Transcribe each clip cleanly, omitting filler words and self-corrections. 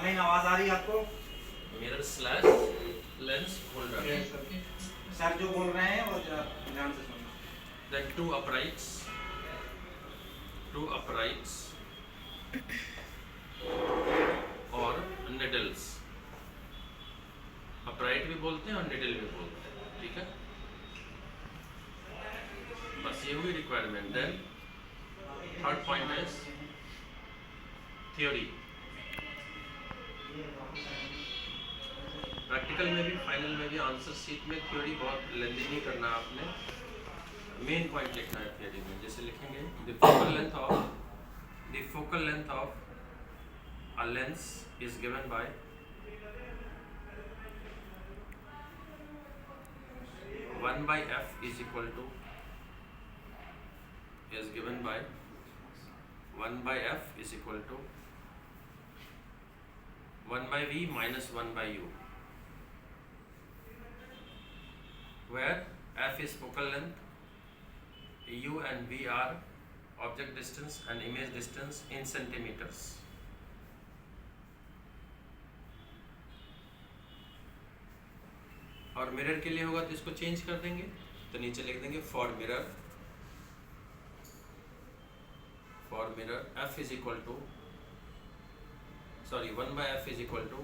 Online आवाज आ रही है आपको? Mirror slash lens holder. Sir जो बोल रहे हैं वो जरा ध्यान से सुनना। Then two uprights और needles। upright भी बोलते हैं और needle भी बोलते हैं, ठीक है। बस ये हुई requirement. Then third point is theory. Practical में भी, फाइनल में भी, आंसर शीट में थ्योरी बहुत लेंथी नहीं करना आपने, मेन पॉइंट लिखना है थ्योरी में। जैसे लिखेंगे the focal length of a lens is given by one by f is equal to is given by 1 by f is equal to 1 by v minus 1 by u, where f is focal length, u and v are object distance and image distance in centimeters. और mirror के लिए होगा तो इसको change कर देंगे, तो नीचे लिख देंगे for mirror f is equal to 1 by f is equal to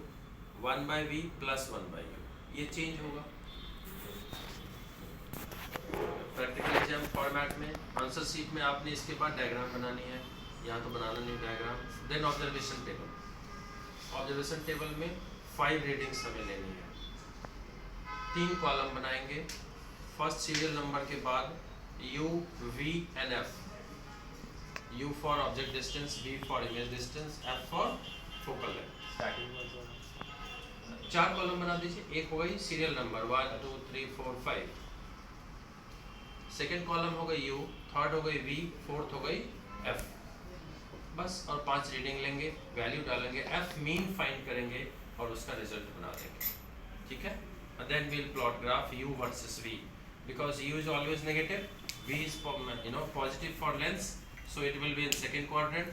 1 by v plus 1 by u। ये चेंज होगा। प्रैक्टिकल एग्जाम फॉर्मेट में, आंसर शीट में आपने इसके बाद डायग्राम बनानी है, यहाँ तो बनाना नहीं डायग्राम। देन ऑब्जर्वेशन टेबल में 5 रीडिंग्स हमें लेनी है। 3 कॉलम बनाएंगे। फर्स्ट सीरियल नंबर के बाद u, v and f। U for object distance, V for image distance, F for focal length। 4 column बना दीजिए। एक हो गई सीरियल नंबर 1 2 3 4 5। सेकेंड कॉलम हो गई U, थर्ड हो गई V, फोर्थ हो गई F। बस, और 5 रीडिंग लेंगे, वैल्यू डालेंगे, F मीन फाइंड करेंगे और उसका रिजल्ट बना देंगे, ठीक है। Then we'll plot graph U versus V, because U is always negative, V is positive for lens, so it will be in second quadrant.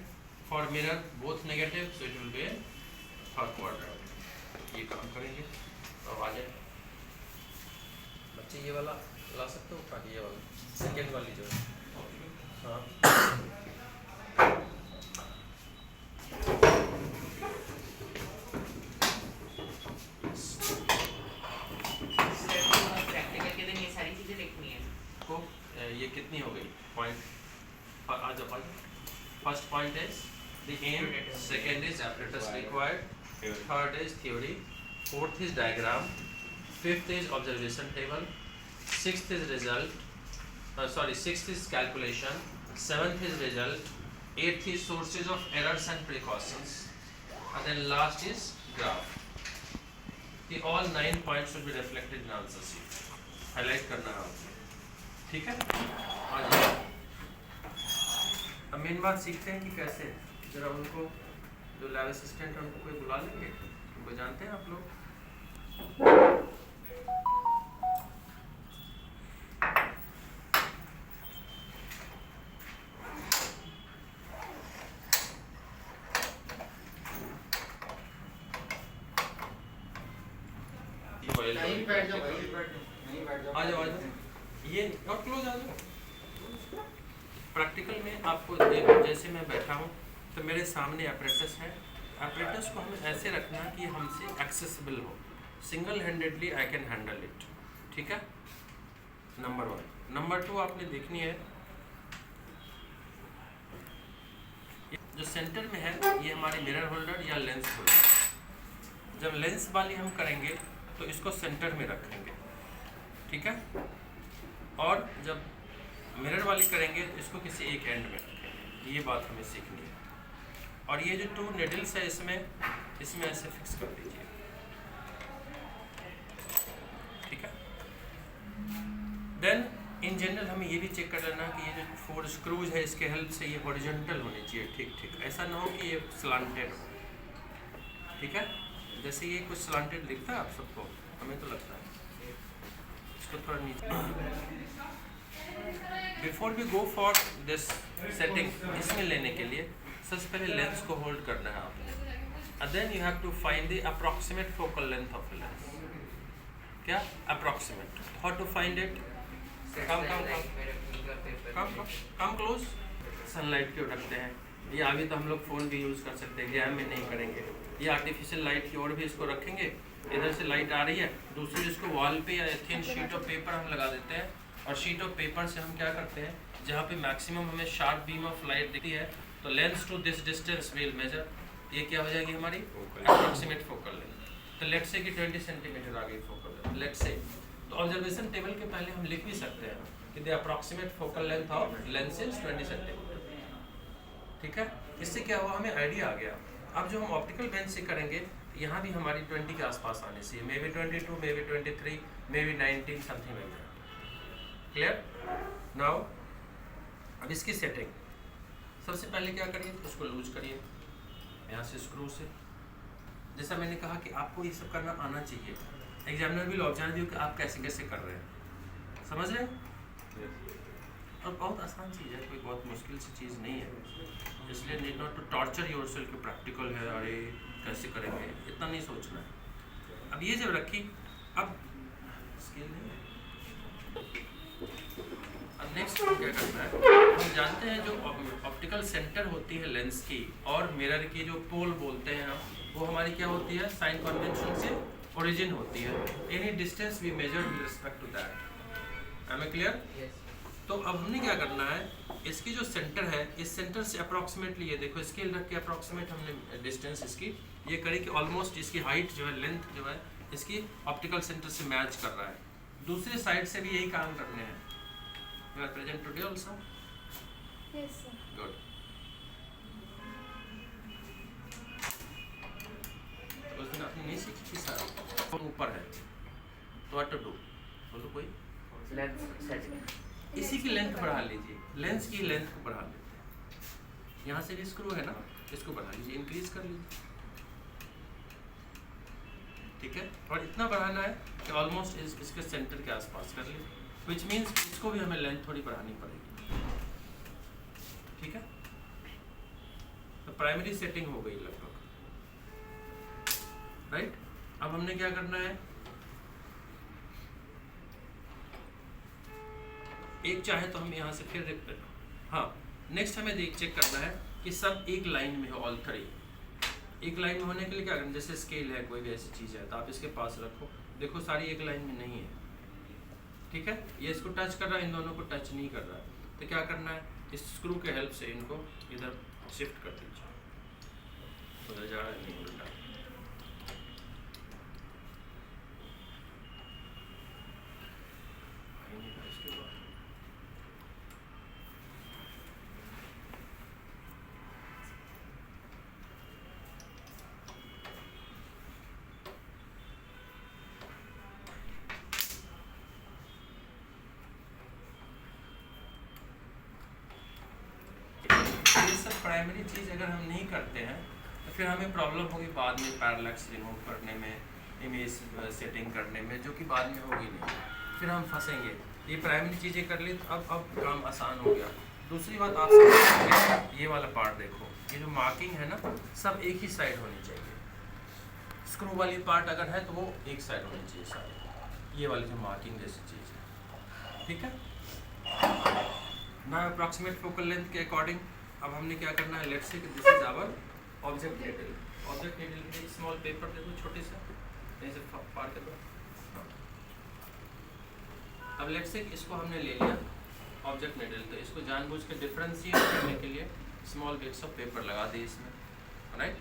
For mirror both negative, so it will be in third quadrant। ये काम करेंगे। अब आ जाए बच्चे, ये वाला ला सकते हो ताकि ये वाला सेकेंड वाली जो है, हाँ प्रैक्टिकल के दिन ये सारी चीजें लिखनी है। को ये कितनी हो गई पॉइंट? आज first point is the aim, second is apparatus required, third is theory, fourth is diagram, fifth is observation table, sixth is result, sixth is calculation, seventh is result, eighth is sources of errors and precautions, and then last is graph. ये all 9 points will be reflected in answer sheet. Highlight करना है आपको, ठीक है। आज अब main बात सीखते हैं कि कैसे, जरा उनको जो लैब असिस्टेंट है उनको कोई बुला लेंगे, उनको जानते हैं आप लोग। आ जाओ ये और क्लोज आ जाओ। प्रैक्टिकल में आपको जैसे मैं बैठा हूँ तो मेरे सामने apparatus है। apparatus को हमें ऐसे रखना कि हमसे एक्सेसिबल हो, single handedly I can handle it, ठीक है। नंबर 1। नंबर 2 आपने देखनी है, जो सेंटर में है ये हमारी मिरर होल्डर या लेंस होल्डर। जब लेंस वाली हम करेंगे तो इसको सेंटर में रखेंगे, ठीक है। और जब मिरर वाली करेंगे तो इसको किसी एक एंड में रखेंगे। ये बात हमें सीखनी है। और ये जो 2 निडल्स है इसमें ऐसे फिक्स कर दीजिए, ठीक है। देन इन जनरल हमें ये भी चेक कर लेना कि ये जो 4 स्क्रूज है इसके हेल्प से ये हॉरिजॉन्टल होने चाहिए, ठीक। ऐसा ना हो कि ये स्लांटेड हो, ठीक है। जैसे ये कुछ स्लांटेड दिखता है आप सबको, हमें तो लगता है। इसको थोड़ा नीचे, before we go for this setting, इसमें लेने के लिए सबसे पहले लेंस को होल्ड करना है आपने, and then you have to find the approximate focal length of the lens. क्या approximate? How to find it? come close. Sunlight क्यों रखते हैं? ये अभी तो हम लोग फ़ोन भी यूज़ कर सकते हैं, एग्जाम में नहीं करेंगे। ये आर्टिफिशियल लाइट की ओर भी इसको रखेंगे, इधर से लाइट आ रही है, दूसरी इसको वॉल पे या थिन शीट ऑफ पेपर हम लगा देते हैं, और शीट ऑफ पेपर से हम क्या करते हैं, जहाँ पे मैक्सिमम हमें शार्प बीम ऑफ लाइट दिखती है, तो lens to this distance will measure, ये क्या हो जाएगी हमारी अप्रॉक्सीमेट फोकल लेंथ। तो लेट से कि 20 सेंटीमीटर आ गई फोकल लेंथ, लेट से। तो ऑब्जर्वेशन टेबल के पहले हम लिख भी सकते हैं कि the approximate focal length of lens is 20 centimetre. ठीक है, इससे क्या हुआ, हमें आइडिया आ गया। अब जो हम ऑप्टिकल बेंच से करेंगे, यहाँ भी हमारी 20 के आसपास आने चाहिए, may be 22, may be 23, may be 19, something like that. Clear? Now अब इसकी सेटिंग, सबसे पहले क्या करिए, उसको लूज करिए यहाँ से स्क्रू से। जैसा मैंने कहा कि आपको ये सब करना आना चाहिए, एग्जामिनर भी ऑब्जर्व भी हो कि आप कैसे कैसे कर रहे हैं, समझ रहे हैं? और बहुत आसान चीज़ है, कोई बहुत मुश्किल सी चीज़ नहीं है, इसलिए need not to torture yourself कि प्रैक्टिकल है, अरे कैसे करेंगे, इतना नहीं सोचना है। अब ये जब रखी, अब स्केल नहीं है, अब नेक्स्ट क्या करना है, हम जानते हैं जो ऑप्टिकल सेंटर होती है लेंस की और मिरर की, जो पोल बोलते हैं हम, वो हमारी क्या होती है, साइन कन्वेंशन से ओरिजिन होती है। Any distance we measure with respect to that. Am I clear? तो अब हमने क्या करना है, इसकी जो सेंटर है, इस सेंटर से अप्रॉक्सीमेटली, ये देखो स्केल रख के अप्रॉक्सीमेट हमने डिस्टेंस इसकी ये करी कि ऑलमोस्ट इसकी हाइट जो है, लेंथ जो है इसकी ऑप्टिकल सेंटर से मैच कर रहा है। दूसरे साइड से भी यही काम करने हैं। You are present today also? Yes, sir. Good. उस दिन आपने नहीं सीखी थी सर, ऊपर है तो व्हाट टू डू, बोलो कोई? लेंस सेटिंग, इसी की लेंथ बढ़ा लीजिए, लेंस की लेंथ को बढ़ा लेते हैं, यहाँ से भी स्क्रू है ना, इसको बढ़ा लीजिए, इंक्रीज कर लीजिए। ठीक है, और इतना बढ़ाना है कि ऑलमोस्ट इसके सेंटर के आसपास कर लीजिए, विच मीन्स इसको भी हमें लेंथ थोड़ी बढ़ानी पड़ेगी। ठीक है, तो प्राइमरी सेटिंग हो गई लगभग, राइट? अब हमने क्या करना है, एक चाहे तो हम यहाँ से फिर देखते हैं। हाँ, नेक्स्ट हमें चेक करना है कि सब एक लाइन में हो, ऑल थ्री एक लाइन में होने के लिए क्या करना, जैसे स्केल है, कोई भी ऐसी चीज़ है तो आप इसके पास रखो, देखो सारी एक लाइन में नहीं है। ठीक है, ये इसको टच कर रहा है, इन दोनों को टच नहीं कर रहा है, तो क्या करना है, इस स्क्रू के हेल्प से इनको इधर शिफ्ट कर दीजिए, उधर जा रहा है नहीं उल्टा। प्राइमरी चीज़ अगर हम नहीं करते हैं तो फिर हमें प्रॉब्लम होगी बाद में पैरालैक्स रिमूव करने में, इमेज सेटिंग करने में, जो कि बाद में होगी नहीं, फिर हम फंसेंगे। ये प्राइमरी चीज़ें कर ली तो अब काम आसान हो गया। दूसरी बात आप समझेंगे, ये वाला पार्ट देखो, ये जो मार्किंग है ना, सब एक ही साइड होनी चाहिए। स्क्रू वाली पार्ट अगर है तो वो एक साइड होनी चाहिए सारी, ये वाली जो मार्किंग जैसी चीज़ है। ठीक है ना, अप्रॉक्सीमेट फोकल लेंथ के अकॉर्डिंग अब हमने क्या करना है, let's say this is our object needle. Object needle के लिए स्मॉल पेपर दे दो, छोटे से यहीं से फाड़ के दो। अब लेट्स से इसको हमने ले लिया ऑब्जेक्ट नीडल, तो इसको जानबूझ के डिफरेंशिएट करने के लिए स्मॉल बिट्स ऑफ पेपर लगा दी इसमें, राइट?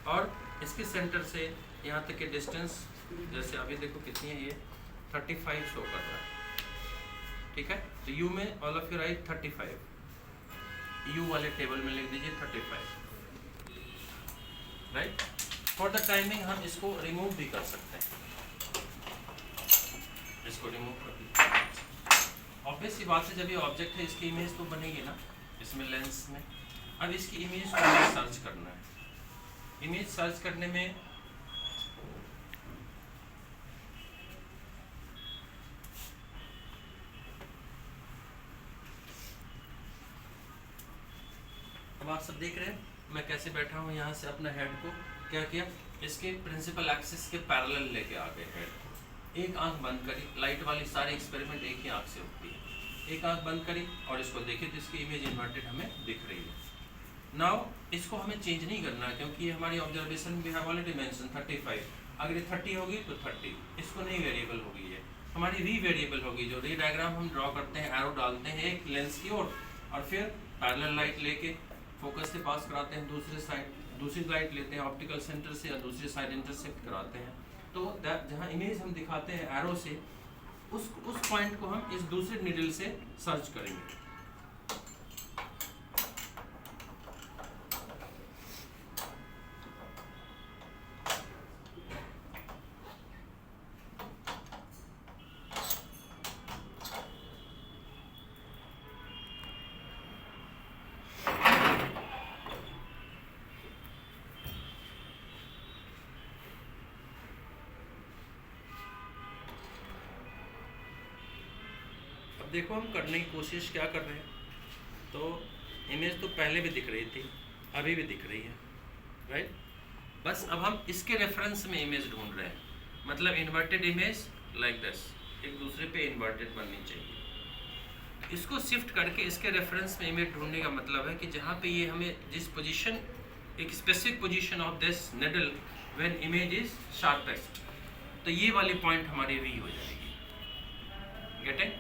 और इसके सेंटर से यहाँ तक के डिस्टेंस, जैसे अभी देखो कितनी है, ये 35 शो कर रहा है। ठीक है, तो यू में all of you right 35, you वाले टेबल में लिख दीजिए 35, राइट? फॉर द टाइमिंग हम इसको रिमूव भी कर सकते हैं, इसको रिमूव कर दीजिए। ऑब्वियस सी बात है, जब ये ऑब्जेक्ट है इसकी इमेज तो बनेगी ना इसमें लेंस में। अब इसकी इमेज को हमें सर्च करना है। इमेज सर्च करने में अब आप सब देख रहे हैं मैं कैसे बैठा हूँ, यहाँ से अपना हेड को क्या किया, इसके प्रिंसिपल एक्सिस के पैरेलल लेके आ गए हेड को, एक आंख बंद करी, लाइट वाली सारी एक्सपेरिमेंट एक ही आंख से होती है, एक आंख बंद करी और इसको देखिए तो इसकी इमेज इन्वर्टेड हमें दिख रही है। नाउ इसको हमें चेंज नहीं करना है क्योंकि ये हमारी observation we have already mention 35, अगर ये 30 होगी तो 30, इसको नहीं वेरिएबल होगी, ये हमारी री वेरिएबल होगी। जो री डायग्राम हम ड्रॉ करते हैं, एरो डालते हैं एक लेंस की ओर और फिर पैरेलल लाइट लेके फोकस से पास कराते हैं दूसरे साइड, दूसरी लाइट लेते हैं ऑप्टिकल सेंटर से और दूसरी साइड इंटरसेक्ट कराते हैं। तो जहाँ इमेज हम दिखाते हैं एरो से, उस पॉइंट को हम इस दूसरे नीडल से सर्च करेंगे। देखो हम करने की कोशिश क्या कर रहे हैं, तो इमेज तो पहले भी दिख रही थी, अभी भी दिख रही है, राइट। बस अब हम इसके रेफरेंस में इमेज ढूंढ रहे हैं, मतलब इन्वर्टेड इमेज लाइक दिस, एक दूसरे पे इन्वर्टेड बननी चाहिए। इसको शिफ्ट करके इसके रेफरेंस में इमेज ढूंढने का मतलब है कि जहाँ पे ये हमें जिस पोजीशन, एक specific position of this needle when image is sharpest, तो ये वाली पॉइंट हमारी वी हो जाएगी, गेटिंग।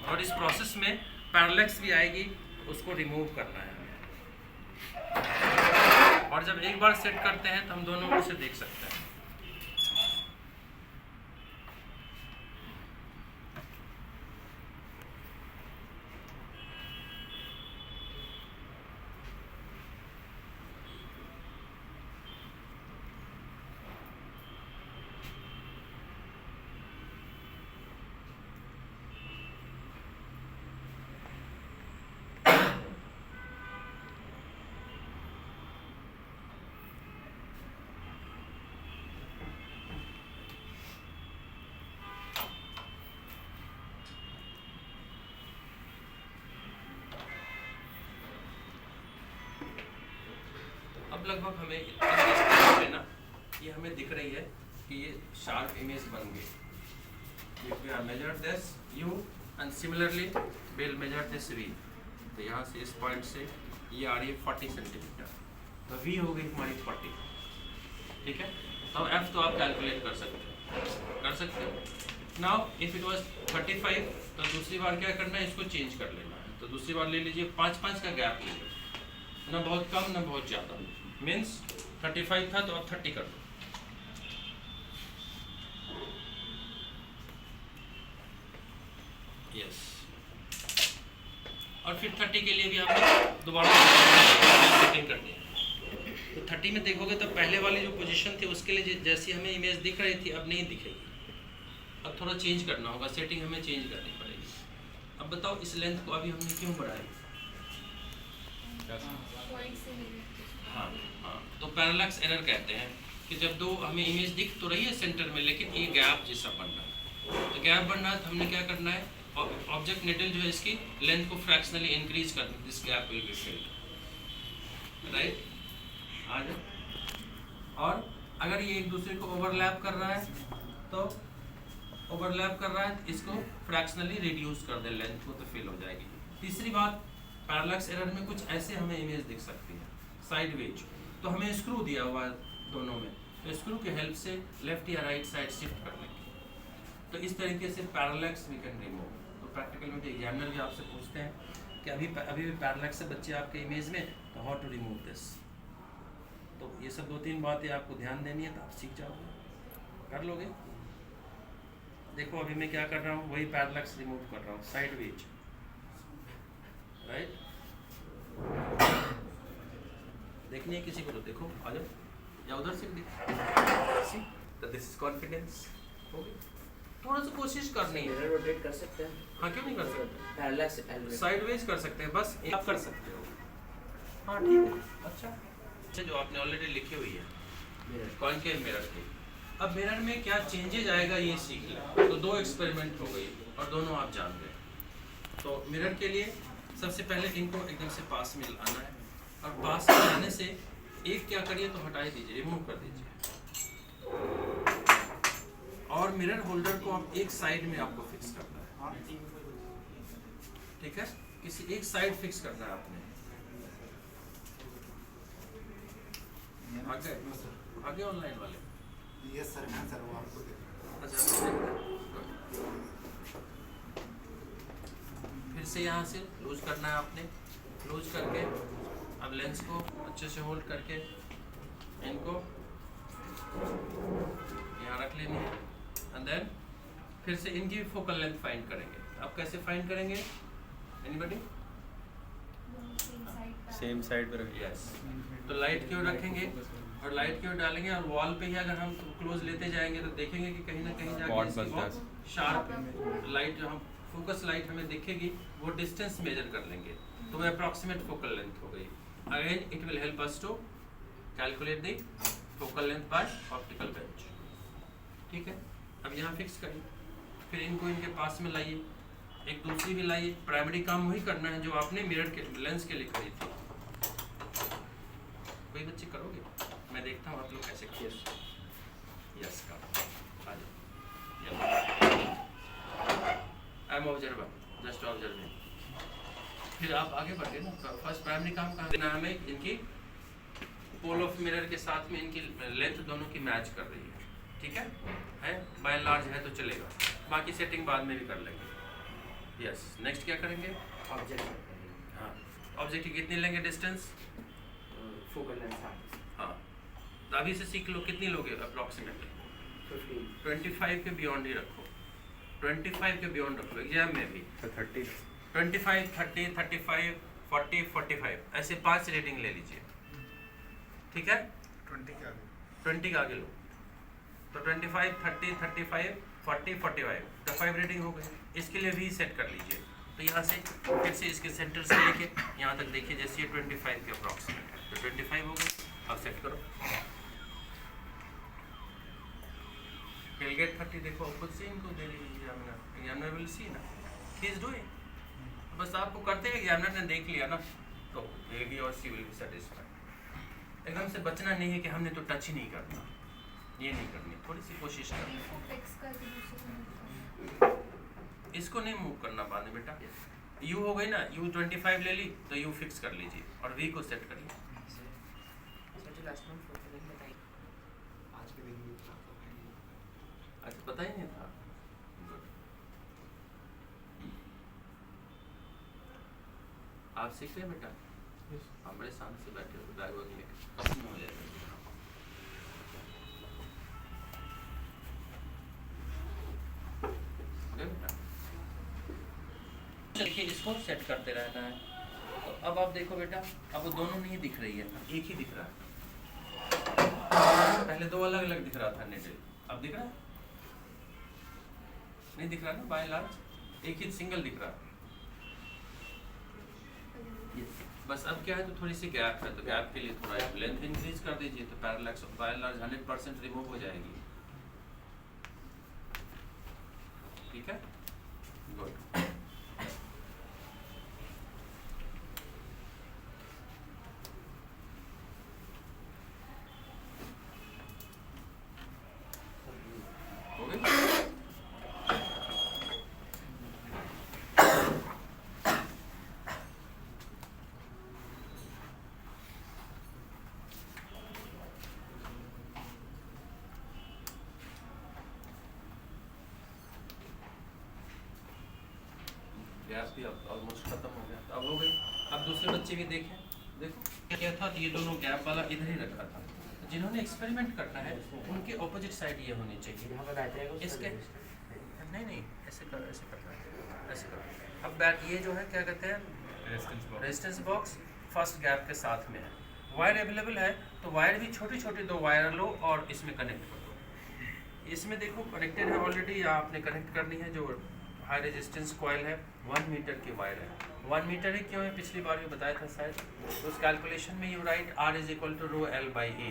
और इस प्रोसेस में पैरेलैक्स भी आएगी, उसको रिमूव करना है हमें। और जब एक बार सेट करते हैं तो हम दोनों को से देख सकते हैं। अब लगभग हमें इतने ना ये हमें दिख रही है कि ये शार्प इमेज बन गई। If we have measured this u and similarly we'll measure this v, तो यहाँ से इस पॉइंट से ये आ रही है 40 सेंटीमीटर, तो v हो गई हमारी 40, ठीक है। तो f तो आप कैलकुलेट कर सकते हो। नाउ इफ इट वाज 35, तो दूसरी बार क्या करना है, इसको चेंज कर लेना है। तो दूसरी बार ले लीजिए 5-5 का गैप ले लो, ना बहुत कम ना बहुत ज़्यादा, मीन्स 35 था तो अब 30 कर दो। यस, और फिर 30 के लिए भी आपको दोबारा सेटिंग करनी है। तो 30 में देखोगे तो पहले वाली जो पोजीशन थी उसके लिए जैसी हमें इमेज दिख रही थी अब नहीं दिखेगी, अब थोड़ा चेंज करना होगा, सेटिंग हमें चेंज करनी पड़ेगी। अब बताओ इस लेंथ को अभी हमने क्यों बढ़ाई? हाँ हाँ, तो पैरेलैक्स एरर कहते हैं कि जब दो हमें इमेज दिख तो रही है सेंटर में, लेकिन ये गैप जैसा बन रहा है। तो गैप बन रहा है तो हमने क्या करना है, ऑब्जेक्ट निडल जो है इसकी लेंथ को फ्रैक्शनली इंक्रीज कर दें, this gap will be filled, right. आ जाओ। और अगर ये एक दूसरे को ओवरलैप कर रहा है तो इसको फ्रैक्शनली रिड्यूस कर दे लेंथ को, तो फिल हो जाएगी। तीसरी बात, पैरेलैक्स एरर में कुछ ऐसे हमें इमेज दिख सकती है साइडवेज, तो हमें स्क्रू दिया हुआ है दोनों में, तो स्क्रू के हेल्प से लेफ्ट या राइट साइड शिफ्ट करने की, तो इस तरीके से पैरेलैक्स वी कैन रिमूव। तो प्रैक्टिकल में एग्जामिनर भी आपसे पूछते हैं कि अभी भी पैरेलैक्स से बच्चे आपके इमेज में, तो हाउ टू रिमूव दिस। तो ये सब 2-3 बातें आपको ध्यान देनी है, तो आप सीख जाओगे, कर लोगे। देखो अभी मैं क्या कर रहा हूँ, वही पैरेलैक्स रिमूव कर रहा हूँ साइडवेज, राइट। देखनी है किसी को तो देखो, आ जाओ, या उधर से सी, तो दिस इज कॉन्फिडेंस। थोड़ा सा कोशिश करनी है, रोटेट कर सकते हैं। हाँ क्यों नहीं कर सकते, पैरेलैक्स साइडवेज कर सकते हैं, बस आप कर सकते हो। हाँ ठीक है, अच्छा जो आपने ऑलरेडी लिखी हुई है कॉन्केव मिरर की। अब मिरर में क्या चेंजेज आएगा ये सीख लें। तो 2 एक्सपेरिमेंट हो गई और दोनों आप जान गए। तो मिरर के लिए सबसे पहले इनको एकदम से पास में लाना है, से एक क्या करिए तो हटा ही दीजिए, रिमूव कर दीजिए। और मिरर होल्डर को आप एक साइड में आपको फिक्स करना है, ठीक है? किसी एक साइड फिक्स करना है आपने। आगे आगे ऑनलाइन वाले। यस सर, हाँ सर, वो आपको देख रहा हूँ। अच्छा, फिर से यहाँ से लूज करना है आपने। लूज करके अब लेंस को अच्छे से होल्ड करके इनको यहाँ रख लेनी है। एंड देन फिर से इनकी फोकल लेंथ फाइंड करेंगे। अब कैसे फाइंड करेंगे? एनीबॉडी? सेम साइड पे रखिए। यस। तो लाइट की ओर रखेंगे और लाइट की ओर डालेंगे और वॉल पे ही अगर हम क्लोज लेते जाएंगे तो देखेंगे कि कहीं ना कहीं Spot जाके बनता है। इसकी शार्प लाइट जो हम फोकस लाइट हमें दिखेगी वो डिस्टेंस मेजर कर लेंगे, तो वो अप्रॉक्सीमेट फोकल लेंथ हो गई। Again it will help us to calculate the focal length by optical bench. ठीक है, अब यहाँ फिक्स करिए, फिर इनको इनके पास में लाइए, एक दूसरी भी लाइए। प्राइमरी काम वही करना है जो आपने मिरर के लेंस के लिए करी थी। कोई बच्चे करोगे? मैं देखता हूँ आप लोग कैसे करोगे। यस का आ जाओ। I am observer, just observing. फिर आप आगे बढ़ गए ना। फर्स्ट प्राइमरी काम कहाँ देना हमें? इनकी पोल ऑफ मिरर के साथ में इनकी लेंथ दोनों की मैच कर रही है। ठीक है बाय लार्ज है तो चलेगा, बाकी सेटिंग बाद में भी कर लेंगे। यस, नेक्स्ट क्या करेंगे? ऑब्जेक्ट। हाँ, ऑब्जेक्ट की कितनी लेंगे डिस्टेंस? फोकल लेंथ हाँ, तो अभी से सीख लो। कितनी लोगे अप्रॉक्सीमेटली? 25 के बियॉन्ड ही रखो, 25 के बियॉन्ड रखो। एग्जाम में भी तो 30 25, 30, 35, 40, 45 ऐसे 5 रेटिंग ले लीजिए। ठीक है, 20 के आगे 20 का आगे लो तो 25, 30, 35, 40, 45 तो 5 रेटिंग हो गई। इसके लिए भी सेट कर लीजिए। तो यहाँ से फिर से इसके सेंटर से लेके यहाँ तक देखिए, जैसे ये 25 के अप्रॉक्सीमेट है तो 25 हो गई। अब सेट करो। Will get 30। देखो खुद से इनको दे लीजिए एग्जामिनर विल सी ना ही इज डूइंग। बस आपको करते हैं, एग्जामिनर ने देख लिया ना तो ए बी और सी विल बी सेटिस्फाइड। एकदम से बचना नहीं है कि हमने तो टच ही नहीं करना, ये नहीं करनी, थोड़ी सी कोशिश करनी। इसको नहीं मूव करना बाद में बेटा। यू हो गई ना, यू 25 ले ली तो यू फिक्स कर लीजिए और वी को सेट करिए। आज के दिन भी अच्छा, पता ही नहीं था। आप सीख रहे हैं बेटा? हम बड़े शांत से बैठे हो, बैग वैग लेकर खत्म हो जाएगा। देखिए इसको सेट करते रहना है। तो अब आप देखो बेटा, अब वो दोनों नहीं दिख रही है, एक ही दिख रहा है। पहले दो अलग अलग दिख रहा था नेटल, अब दिख रहा है? नहीं दिख रहा ना, बाय लार्ज एक ही सिंगल दिख रहा है। बस अब क्या है, तो थोड़ी सी गैप है, तो गैप के लिए थोड़ा लेंथ इंक्रीज कर दीजिए तो पैरेलैक्स बाय लार्ज 100% रिमूव हो जाएगी। ठीक है, गुड। हो गई? गैप भी अब ऑलमोस्ट खत्म हो गया, अब हो गई। अब दूसरे बच्चे भी देखें। देखो क्या था, तो ये दोनों गैप वाला इधर ही रखा था। जिन्होंने एक्सपेरिमेंट करना है उनके ऑपोजिट साइड ये होनी चाहिए। इसके नहीं ऐसे कर, ऐसे करना है, ऐसे कर। अब बैक ये जो है क्या कहते हैं, रेजिस्टेंस बॉक्स फर्स्ट गैप के साथ में है। वायर अवेलेबल है तो वायर भी छोटी छोटी 2 वायर लो और इसमें कनेक्ट कर दो। इसमें देखो कनेक्टेड है ऑलरेडी, या आपने कनेक्ट करनी है। जो हाई रेजिस्टेंस कॉइल है 1 मीटर की वायर है। 1 मीटर ही क्यों है, पिछली बार भी बताया था शायद। तो उस कैलकुलेशन में you write R = rho L by A,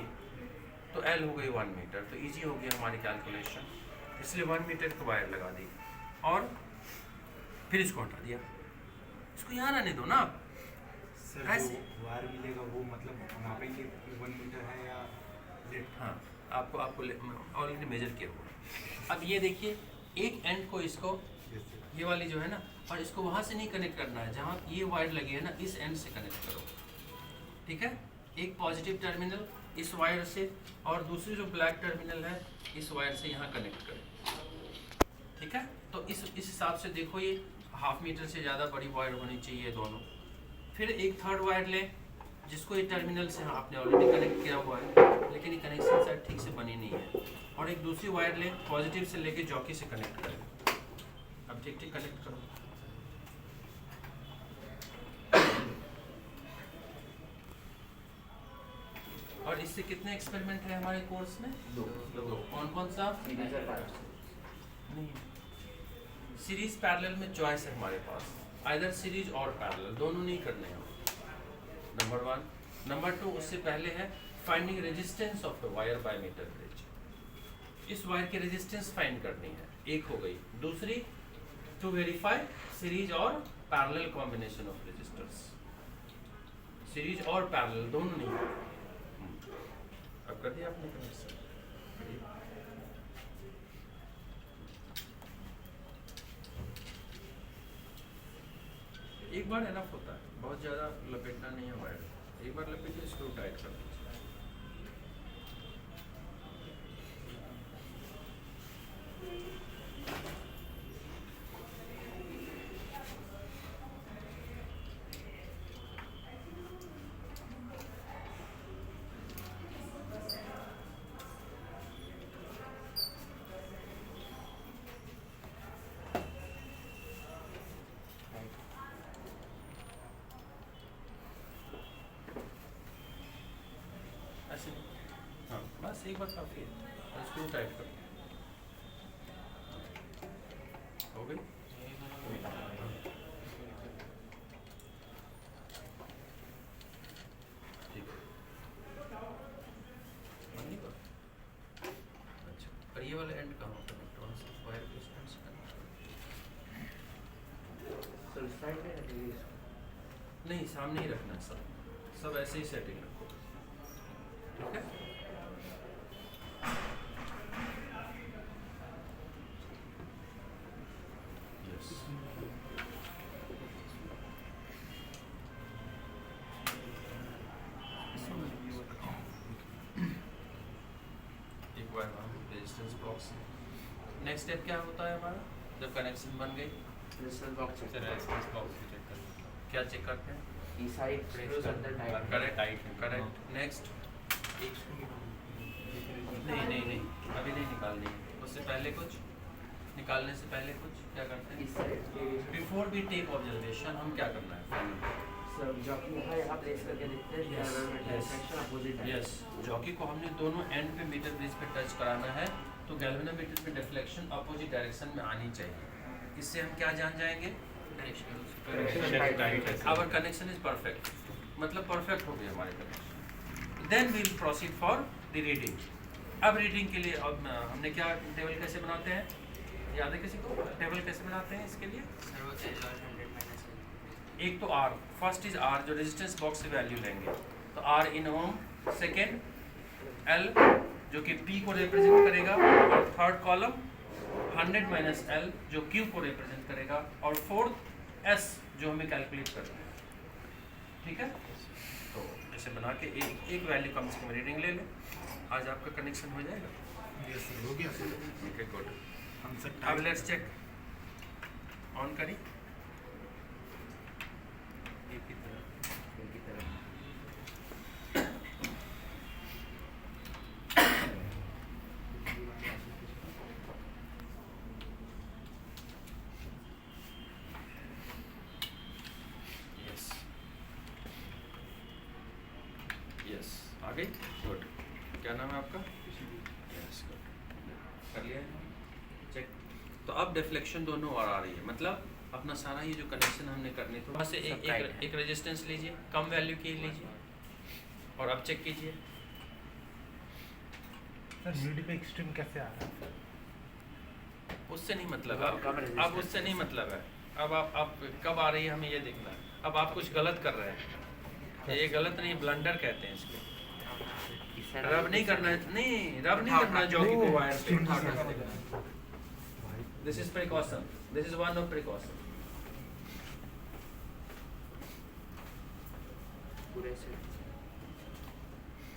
तो L हो गई 1 मीटर, तो इजी हो गई हमारी कैलकुलेशन। इसलिए 1 मीटर की वायर लगा दी और फिर इसको हटा दिया। इसको यहाँ रहने दो ना आप। सर ऐसे वो वायर मिलेगा, वो मतलब नापेंगे हाँ आपको ऑलरेडी मेजर किया हुआ। अब ये देखिए एक एंड को इसको ये वाली जो है ना, और इसको वहाँ से नहीं कनेक्ट करना है जहाँ ये वायर लगी है ना, इस एंड से कनेक्ट करो, ठीक है। एक पॉजिटिव टर्मिनल इस वायर से और दूसरी जो ब्लैक टर्मिनल है इस वायर से यहाँ कनेक्ट करें, ठीक है। तो इस हिसाब से देखो ये 1/2 मीटर से ज़्यादा बड़ी वायर होनी चाहिए दोनों। फिर एक थर्ड वायर लें जिसको ये टर्मिनल से आपने ऑलरेडी कनेक्ट किया हुआ है, लेकिन ये कनेक्शन शायद ठीक से बनी नहीं है। और एक दूसरी वायर लें पॉजिटिव से लेके जॉकी से कनेक्ट करें। अब ठीक ठीक कनेक्ट करो। और इससे कितने एक्सपेरिमेंट है हमारे कोर्स में? दो। कौन कौन सा? सीरीज और पैरेलल। नहीं, सीरीज पैरेलल में चॉइस है हमारे पास, आइदर सीरीज और पैरेलल, दोनों नहीं करने हैं। नंबर 1। नंबर 2 उससे पहले है finding resistance of the wire by metre bridge. इस वायर की रेजिस्टेंस फाइंड करनी है, एक हो गई। दूसरी टू वेरीफाई सीरीज और parallel combination of resistors. Series और पैरेलल दोनों नहीं। अब कर दिया आपने कनेक्शन। एक बार एनफ होता है, बहुत ज़्यादा लपेटना नहीं है वायर। एक बार लपेटिए, स्क्रू टाइट कर दीजिए। ऐसे हाँ, बस एक बार काफ़ी है। स्क्रू टाइट कर हो गई। ठीक है, बंद नहीं करो। अच्छा, और ये वाला एंड कहाँ होता है? कौन सा वायर के एंड से करना? सर साइड में रखिए। नहीं, सामने ही रखना है सब ऐसे ही सेटिंग रखो, ठीक है। यस, एक बार हम रेजिस्टेंस बॉक्स। नेक्स्ट स्टेप क्या होता है हमारा? जब कनेक्शन बन गई resistance box check resistance box check करना। क्या चेक करते हैं? ई साइड प्रेस करते हैं टाइट। करेक्ट। नेक्स्ट नहीं अभी नहीं निकालनी है। उससे पहले कुछ निकालने से पहले कुछ क्या करते हैं? इस side before we take observation हम क्या करना है? सर जॉकी है यहाँ प्लेस करके देखते हैं Yes, पैरेलल में yes. डायरेक्शन अपोजिट है। यस, जॉकी को हमने दोनों एंड पे मीटर ब्रिज पे टच कराना है, तो गैल्वेनोमीटर में डिफ्लेक्शन अपोजिट डायरेक्शन में आनी चाहिए। इससे हम क्या जान जाएंगे? आवर कनेक्शन इज परफेक्ट, मतलब परफेक्ट हो गया हमारे connection. Then we will proceed for the reading. अब रीडिंग के लिए अब हमने क्या टेबल कैसे बनाते हैं? याद है किसी को? टेबल कैसे बनाते हैं इसके लिए? एक तो R, फर्स्ट इज R जो रेजिस्टेंस बॉक्स से वैल्यू लेंगे, तो R इन ओम। सेकेंड L जो कि P को रिप्रेजेंट करेगा, और थर्ड कॉलम 100 माइनस L जो Q को रिप्रेजेंट करेगा, और फोर्थ S जो हमें कैलकुलेट करना है, ठीक है। तो ऐसे बना के एक वैल्यू कम से कम रीडिंग ले लें। आज आपका कनेक्शन हो जाएगा। यस सर, हो गया सर। Okay good. हम सब अब लेट्स चेक। ऑन करी एक ही तरफ। यस यस, आ गई। गुड। क्या नाम है आपका? Yes, good. कर लिया है चेक। तो अब डिफ्लेक्शन दोनों और आ रही है, मतलब अपना सारा ये जो कनेक्शन हमने करने थे वहाँ से एक रेजिस्टेंस लीजिए, कम वैल्यू की लीजिए, और अब चेक कीजिए। सर यूडी पे एक्सट्रीम कैसे आ रहा है? उससे नहीं मतलब कम अब resistance। उससे नहीं मतलब है। अब आप कब आ रही है हमें ये देखना है। अब आप कुछ गलत कर रहे हैं, ये गलत नहीं, ब्लंडर कहते हैं इसको। रब नहीं करना है, नहीं रब नहीं करना है जॉकी को वायर पे। This is precaution, this is one of precaution. पूरे से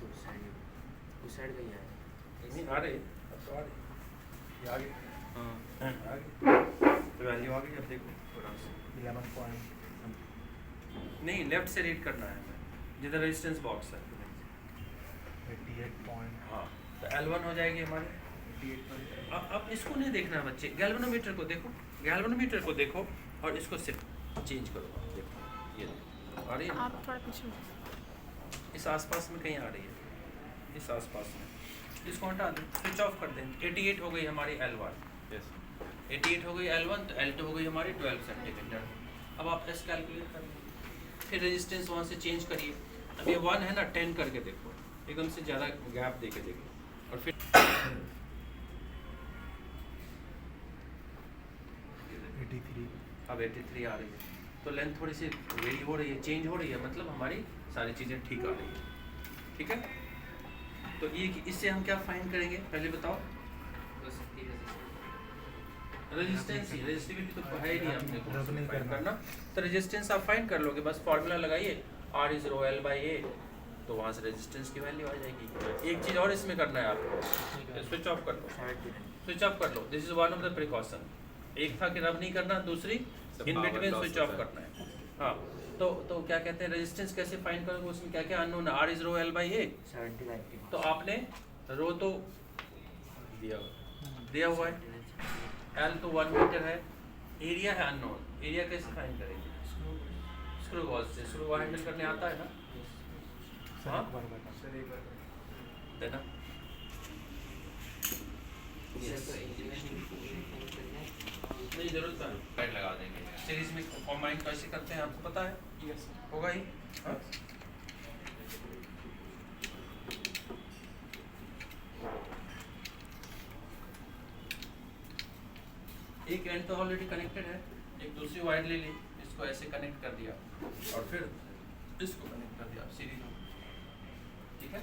उस साइड का ही है। नहीं आ रही, अब तो आ रही, ये आ गई, हाँ आ गई, वैल्यू आ गई। अब देखो थोड़ा सा 11 पॉइंट नहीं, लेफ्ट से रीड करना है हमें, जिधर रेजिस्टेंस बॉक्स है। 88 पॉइंट। हाँ, तो L1 हो जाएगी हमारे। अब इसको नहीं देखना है बच्चे, गैल्वेनोमीटर को देखो, गैल्वेनोमीटर को देखो और इसको सिर्फ चेंज करो। देखो ये आ रही है, आप थोड़ा पीछे इस आसपास में कहीं आ रही है, इस आसपास में। इसको हटा दें, स्विच ऑफ कर दें। 88 हो गई हमारी L1, 88 हो गई L1, तो L2 हो गई हमारी 12 सेंटीमीटर। अब आप एस कैलकुलेट कर लें, फिर रेजिस्टेंस वहाँ से चेंज करिए। अब ये 1 है ना, 10 करके देखो, एकदम से ज़्यादा गैप दे के देखो। और फिर 83। अब 83 आ रही है, तो लेंथ थोड़ी सी वेरी हो रही है, चेंज हो रही है, मतलब हमारी सारी चीज़ें ठीक आ रही है। ठीक है, तो ये इससे हम क्या फाइंड करेंगे, पहले बताओ। रेजिस्टेंस ही, रेजिस्टिविटी तो है ही नहीं अपने को रब नहीं फाइंड करना। करना। तो रेजिस्टेंस आप फाइंड कर लोगे, बस फार्मूला लगाइए, R is rho L by A, तो वहाँ से रेजिस्टेंस की वैल्यू आ जाएगी। एक चीज़ और इसमें करना है आपको, स्विच ऑफ कर लो, स्विच ऑफ कर लो। This is one of the precaution. एक था कि रब नहीं करना, दूसरी इन बिटवीन स्विच ऑफ करना है। हाँ, तो क्या कहते हैं, रेजिस्टेंस कैसे फाइंड करोगे, उसमें क्या क्या अननोन है। R is rho L by A, 70 तो आपने रो तो दिया हुआ है, L तो 1 मीटर है, एरिया है अननोन। एरिया कैसे फाइंड करेंगे, स्क्रू गॉज से। स्क्रू गॉज हैंडल करने आता है ना, सर हाँ? एक बार बता। देना। नहीं जरूरत है, गाइड लगा देंगे। सीरीज में कॉम्बाइन कैसे करते हैं आपको पता है? यस होगा ही। हाँ? एक एंड तो ऑलरेडी कनेक्टेड है, एक दूसरी वायर ले ली, इसको ऐसे कनेक्ट कर दिया और फिर इसको कनेक्ट कर दिया सीरीज में। ठीक है,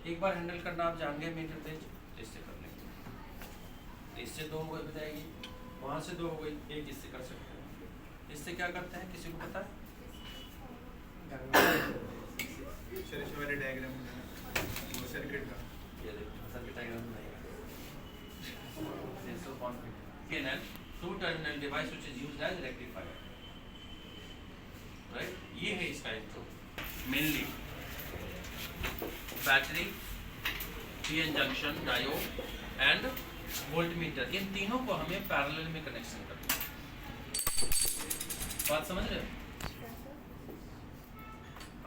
एक बार हैंडल करना आप जान गए मीटर पेज, इससे कर लेंगे। इससे 2 हो जाएगी, वहाँ से 2 हो गई, एक इससे कर सकते हैं। इससे क्या करते हैं, किसी को पता है? वाले डायग्राम वो सर्किट का ये देखो, सर्किट डायग्राम नहीं है। Sensor config. PNL, two-terminal device which is used as rectifier. Right? ये है इसका intro. Mainly battery, PN junction, diode and voltmeter, इन तीनों को हमें पैरेलल में कनेक्शन करना है। बात समझ रहे हो?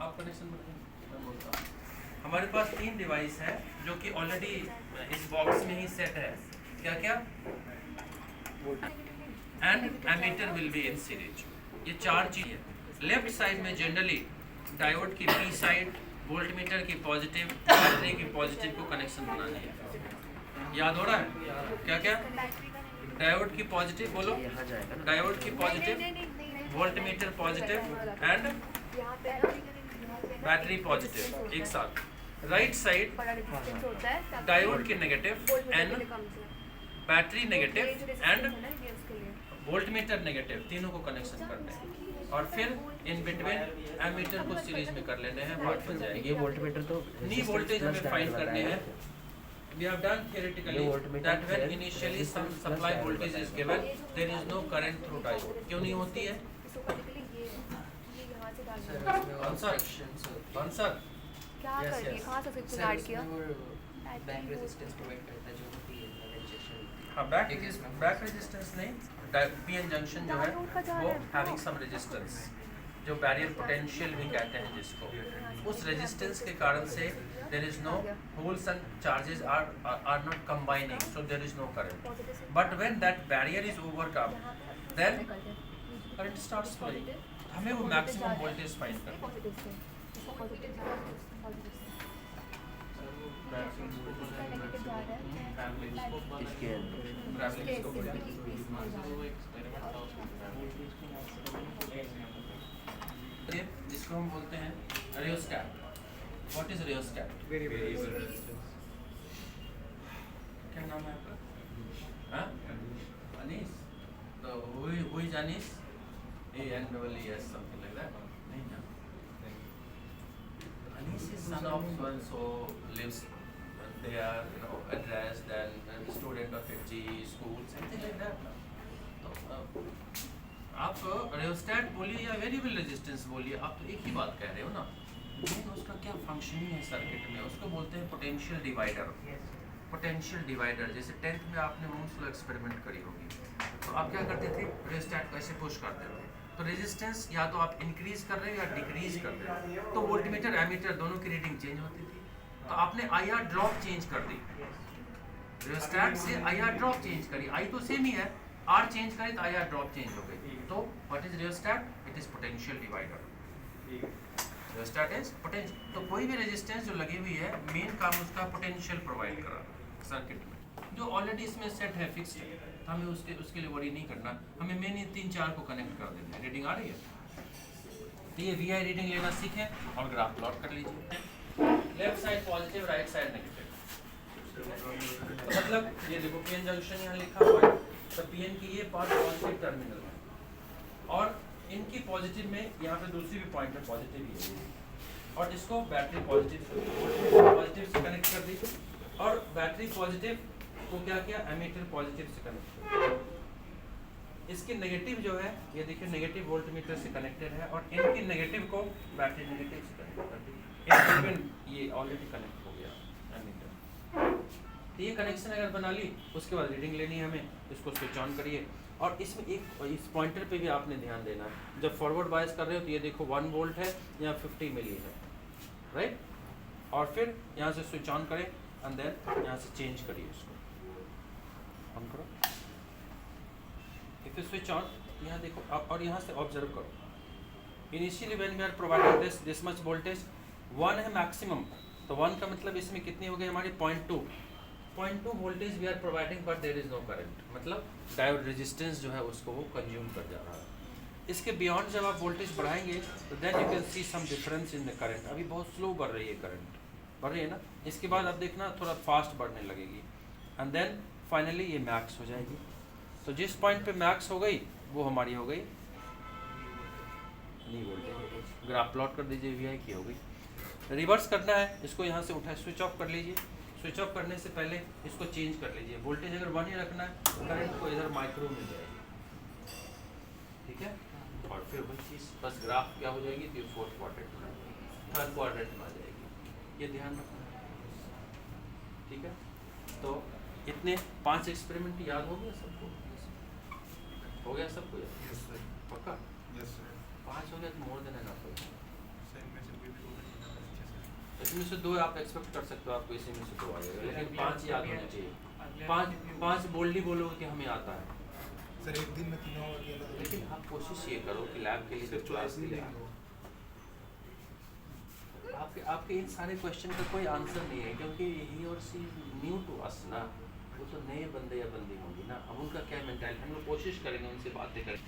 आप कनेक्शन बताएं, मैं बोलता हूँ। हमारे पास 3 डिवाइस है जो कि ऑलरेडी इस बॉक्स में ही सेट है। क्या क्या? And ammeter will be in series. ये 4 चीजें। लेफ्ट साइड में जनरली डायोड की पी साइड, वोल्टमीटर की पॉजिटिव, बैटरी की पॉजिटिव को कनेक्शन बनानी है। याद हो रहा है? क्या क्या? डायोड की पॉजिटिव बोलो, यहाँ जाएगा ना। डायोड की positive, voltmeter positive and battery positive एक साथ। राइट साइड डायोड की negative and battery negative and voltmeter negative, तीनों को कनेक्शन करने हैं और फिर इन बिटवीन एमीटर को सीरीज में कर लेने हैं, बात बन जाएगी। ये वोल्टमीटर तो नी वोल्टेज हमें फाइंड करने हैं। We have done theoretically that when initially some supply voltage is given, there is no current through diode. क्यों नहीं होती है? आंसर आंसर क्या कर रही है, कहाँ से स्विच गार्ड किया? बैक रेजिस्टेंस प्रोवाइड करता है जो होती है इंजेक्शन। हाँ, बैक रेजिस्टेंस नहीं, पीएन जंक्शन जो है वो हैविंग सम रेजिस्टेंस, जो बैरियर पोटेंशियल भी कहते हैं जिसको, उस रेजिस्टेंस के कारण से there is no holes and charges are not combining, so there is no current. But when that barrier is overcome then current starts flowing. हमें वो मैक्सिमम वोल्टेज फाइंड करना है। इसके अंदर जिसको हम बोलते हैं rheostat, what is rheostat? Variable क्या नाम है आपका? हाँ? अनीस? तो who is Anis? A-N-E-E-S, something like that? नहीं ना? Anis is son of so and so, lives there, you know, addressed and student of FG school, something like that ना? तो आप रियोस्टैट बोलिए या वेरिएबल रेजिस्टेंस बोलिए, आप तो एक ही बात कह रहे हो ना। लेकिन उसका क्या फंक्शनिंग है सर्किट में, उसको बोलते हैं पोटेंशियल डिवाइडर। पोटेंशियल डिवाइडर, जैसे 10th में आपने मूव्स लो एक्सपेरिमेंट करी होगी, तो आप क्या करते थे, रियोस्टैट को ऐसे पुश करते थे, तो रेजिस्टेंस या तो आप इंक्रीज कर रहे हो या डिक्रीज कर रहे हो, तो वोल्टमीटर एमीटर दोनों की रीडिंग चेंज होती थी। तो आपने IR ड्रॉप चेंज कर दी, रियोस्टैट से IR ड्रॉप चेंज करी, I तो सेम ही है, R चेंज करी तो IR ड्रॉप चेंज हो गई। तो what is rheostat? It is potential divider. Rheostat is potential. तो कोई भी रेजिस्टेंस जो लगी हुई है, मेन काम उसका पोटेंशियल प्रोवाइड कराना सर्किट में, जो ऑलरेडी इसमें सेट है, फिक्स्ड है, तो हमें उसके लिए वरी नहीं करना, हमें मेन ये 3-4 को कनेक्ट कर देना है। रीडिंग आ रही है, तो ये VI रीडिंग लेना सीखें और ग्राफ प्लॉट कर लीजिए। Left side positive, right side negative. तो मतलब ये देखो PN जंक्शन यहाँ लिखा हुआ है, तो PN की ये पार्ट पॉजिटिव टर्मिनल है, और इनकी पॉजिटिव में यहाँ पे दूसरी भी पॉइंट है पॉजिटिव ही है, और इसको बैटरी पॉजिटिव से कनेक्ट कर दी, और बैटरी पॉजिटिव को क्या किया, एमीटर पॉजिटिव से कनेक्ट कर दिया। इसकी नेगेटिव जो है, ये देखिए नेगेटिव वोल्टमीटर से कनेक्टेड है, और इनकी नेगेटिव को बैटरी नेगेटिव से कनेक्ट कर दी। ये ऑलरेडी कनेक्ट हो गया एमीटर। तो ये कनेक्शन अगर बना ली, उसके बाद रीडिंग लेनी है हमें, इसको स्विच ऑन करिए। और इसमें एक इस पॉइंटर पे भी आपने ध्यान देना है, जब फॉरवर्ड बायस कर रहे हो तो ये देखो 1 वोल्ट है, यहाँ 50 मिली है, राइट। और फिर यहाँ से स्विच ऑन करें एंड देन यहाँ से चेंज करिए, इसको ऑन करो, इफ यू स्विच ऑन, यहाँ देखो अब, और यहाँ से ऑब्जर्व करो, initially when we are providing this much voltage 1 है मैक्सिमम, तो 1 का मतलब इसमें कितनी हो गई हमारी 0.2 voltage we are providing, but there is no current, मतलब डायोड रेजिस्टेंस जो है उसको वो कंज्यूम कर जा रहा है। इसके बियॉन्ड जब आप वोल्टेज बढ़ाएंगे तो then you can see some difference in the current. अभी बहुत स्लो बढ़ रही है करंट, बढ़ रही है ना, इसके बाद आप देखना थोड़ा फास्ट बढ़ने लगेगी, एंड देन फाइनली ये मैक्स हो जाएगी। तो जिस पॉइंट पे मैक्स हो गई वो हमारी हो गई नहीं वोल्टेज। ग्राफ प्लॉट कर दीजिए, VI की हो गई। रिवर्स करना है, इसको यहाँ से उठाए, स्विच ऑफ कर लीजिए। स्विच ऑफ करने से पहले इसको चेंज कर लीजिए, वोल्टेज अगर 1 ही रखना है, करंट को इधर माइक्रो मिल जाएगी, ठीक है। और फिर वही चीज़, बस ग्राफ क्या हो जाएगी, तो 4th क्वाड्रेंट में, 3rd क्वाड्रेंट में आ जाएगी, ये ध्यान रखना, ठीक है। तो इतने 5 एक्सपेरिमेंट याद हो गया सबको? हो गया सबको याद? पक्का? 5 हो गया तो मोर देन एनफ हो गया। इसमें से 2 आप एक्सपेक्ट कर सकते हो, आपको इसी में से 2 आ जाएगा, लेकिन 5 याद होने चाहिए। 5 बोल्डली बोलोगे कि हमें आता है सर, एक दिन में 3 हो गया, लेकिन आप कोशिश ये करो कि लैब के लिए क्लास के लिए आपके इन सारे क्वेश्चन का कोई आंसर नहीं है, क्योंकि ही और सी न्यू टू अस ना, वो तो नए बंदे या बंदी होंगी ना, अब उनका क्या मेंटालिटी, हम लोग कोशिश करेंगे उनसे बातें करें।